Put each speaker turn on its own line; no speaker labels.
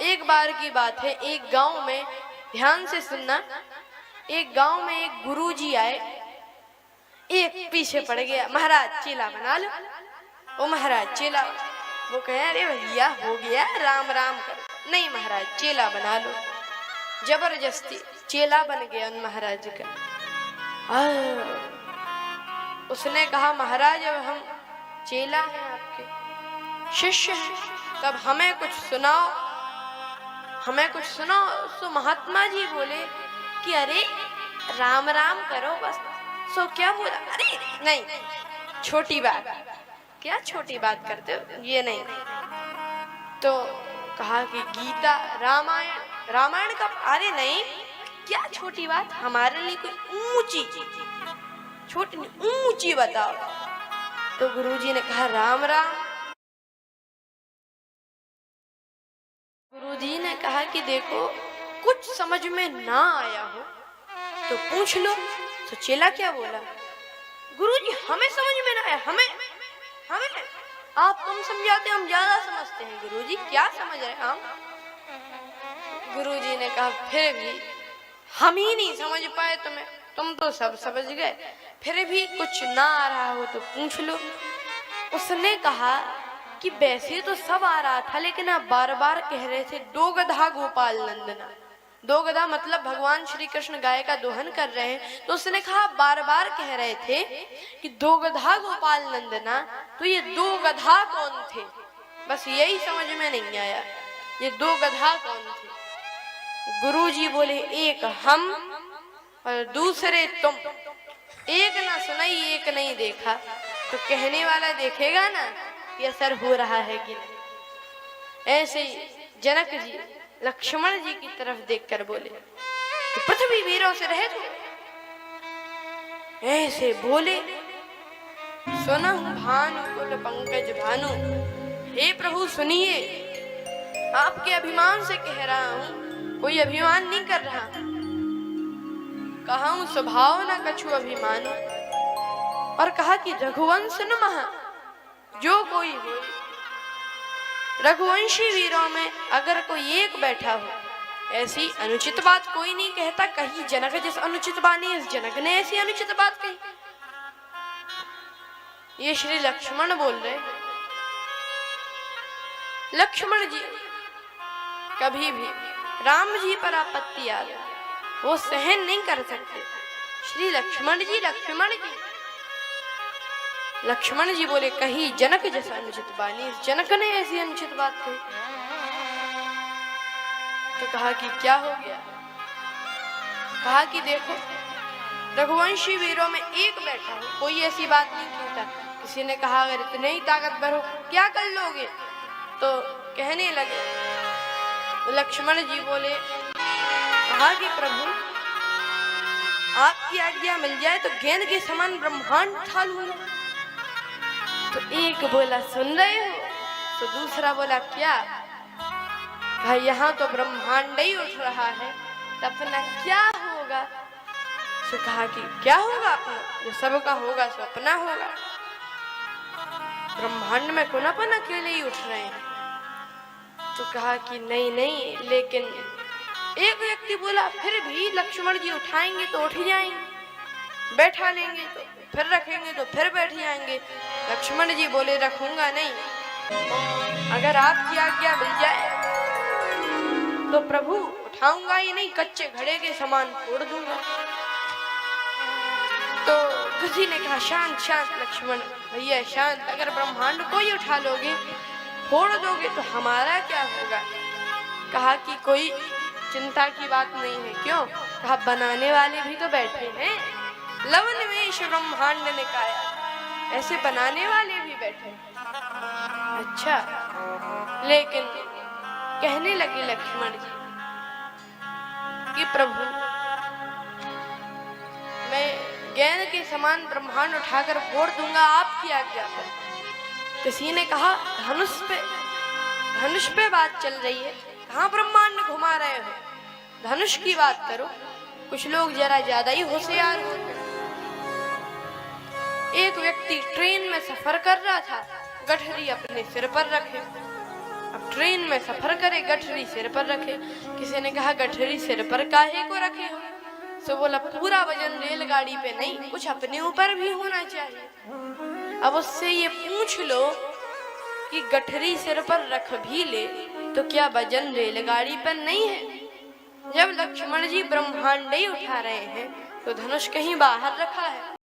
एक बार की बात है, एक गांव में, ध्यान से सुनना, एक गांव में एक गुरुजी आए। एक पीछे पड़ गया, महाराज चेला बना लो। वो महाराज चेला, वो कहे अरे भैया हो गया, राम राम कर। नहीं महाराज चेला बना लो। जबरदस्ती चेला बन गया उन महाराज का। उसने कहा महाराज अब हम चेला हैं, आपके शिष्य हैं, तब हमें कुछ सुनाओ, हमें कुछ सुनाओ। तो महात्मा जी बोले कि अरे राम राम करो बस। सो क्या बोला, अरे नहीं छोटी बात, क्या छोटी बात करते हो, ये नहीं। तो कहा कि गीता, रामायण, रामायण का, अरे नहीं क्या छोटी बात, हमारे लिए कोई ऊंची, छोटी नहीं ऊंची बताओ। तो गुरुजी ने कहा राम राम। गुरुजी ने कहा कि देखो कुछ समझ में ना आया हो तो पूछ लो। तो चेला क्या बोला, गुरुजी हमें समझ में ना आया, हमें आप कम समझाते, हम ज्यादा समझते हैं। गुरुजी क्या समझ रहे हम? गुरुजी ने कहा फिर भी हम ही नहीं समझ पाए तुम्हें, तुम तो सब समझ गए, फिर भी कुछ ना आ रहा हो तो पूछ लो। उसने कहा कि वैसे तो सब आ रहा था, लेकिन आप बार बार कह रहे थे दो गधा गोपाल नंदना। दो गधा मतलब भगवान श्री कृष्ण गाय का दोहन कर रहे हैं। तो उसने कहा बार बार कह रहे थे कि दो गधा गोपाल नंदना, तो ये दो गधा कौन थे? बस यही समझ में नहीं आया, ये दो गधा कौन थे? गुरुजी बोले एक हम और दूसरे तुम। एक ना सुनाई, एक नहीं देखा, तो कहने वाला देखेगा ना ये असर हो रहा है कि नहीं। ऐसे ही जनक जी लक्ष्मण जी की तरफ देखकर बोले कि पृथ्वी वीरों से रहे थे। ऐसे बोले सुनहु भानु कुल पंकज भानु, हे प्रभु सुनिए, आपके अभिमान से कह रहा हूं, कोई अभिमान नहीं कर रहा। कहूं स्वभाव न कछु अभिमानो, और कहा कि रघुवंश न महा जो कोई हो, रघुवंशी वीरों में अगर कोई एक बैठा हो, ऐसी अनुचित बात कोई नहीं कहता। कहीं जनक जिस अनुचित बानी, इस जनक ने ऐसी अनुचित बात कही। ये श्री लक्ष्मण बोल रहे। लक्ष्मण जी कभी भी राम जी पर आपत्ति आ जाए वो सहन नहीं कर सकते। श्री लक्ष्मण जी लक्ष्मण जी बोले कहीं जनक जैसा अनुचित बानी, जनक ने ऐसी अनुचित बात कही। तो कहा कि क्या हो गया? कहा कि देखो रघुवंशी वीरों में एक बैठा हो, कोई ऐसी बात नहीं कहता। किसी ने कहा अगर इतने ही ताकतवर हो क्या कर लोगे? तो कहने लगे, लक्ष्मण जी बोले, कहा कि प्रभु आपकी आज्ञा मिल जाए तो गेंद के समान ब्रह्मांड उठा लूंगा। तो एक बोला सुन रहे हो? तो दूसरा बोला क्या? भाई यहाँ तो ब्रह्मांड ही उठ रहा है, तो अपना क्या होगा? तो कहा कि क्या होगा अपना? जो सबका होगा सो अपना होगा। ब्रह्मांड में कौन अपन अकेले ही उठ रहे हैं। तो कहा कि नहीं, लेकिन एक व्यक्ति बोला फिर भी लक्ष्मण जी उठाएंगे तो उठ जाएंगे, बैठा लेंगे तो फिर रखेंगे तो फिर बैठ जाएंगे। लक्ष्मण जी बोले रखूंगा नहीं, अगर आपकी आज्ञा मिल जाए तो प्रभु उठाऊंगा ही नहीं, कच्चे घड़े के समान फोड़ दूंगा। तो किसी ने कहा शांत लक्ष्मण भैया शांत, अगर ब्रह्मांड को ही उठा लोगे, फोड़ दोगे तो हमारा क्या होगा? कहा कि कोई चिंता की बात नहीं है। क्यों? कहा बनाने वाले भी तो बैठे हैं, लवनिवेश ब्रह्मांड निकाया, ऐसे बनाने वाले भी बैठे। अच्छा, लेकिन कहने लगे लक्ष्मण जी कि प्रभु मैं गेंद के समान ब्रह्मांड उठाकर फोड़ दूंगा आपकी आज्ञा पर। किसी ने कहा धनुष पे बात चल रही है, कहाँ ब्रह्मांड घुमा रहे हो, धनुष की बात करो। कुछ लोग जरा ज्यादा ही होशियार होते। एक व्यक्ति ट्रेन में सफर कर रहा था, गठरी अपने सिर पर रखे। अब ट्रेन में सफर करे गठरी सिर पर रखे। किसी ने कहा गठरी सिर पर काहे को रखे हो? तो बोला पूरा वजन रेलगाड़ी पे नहीं, कुछ अपने ऊपर भी होना चाहिए। अब उससे ये पूछ लो कि गठरी सिर पर रख भी ले तो क्या वजन रेलगाड़ी पर नहीं है? जब लक्ष्मण जी ब्रह्मांड ही उठा रहे हैं तो धनुष कहीं बाहर रखा है।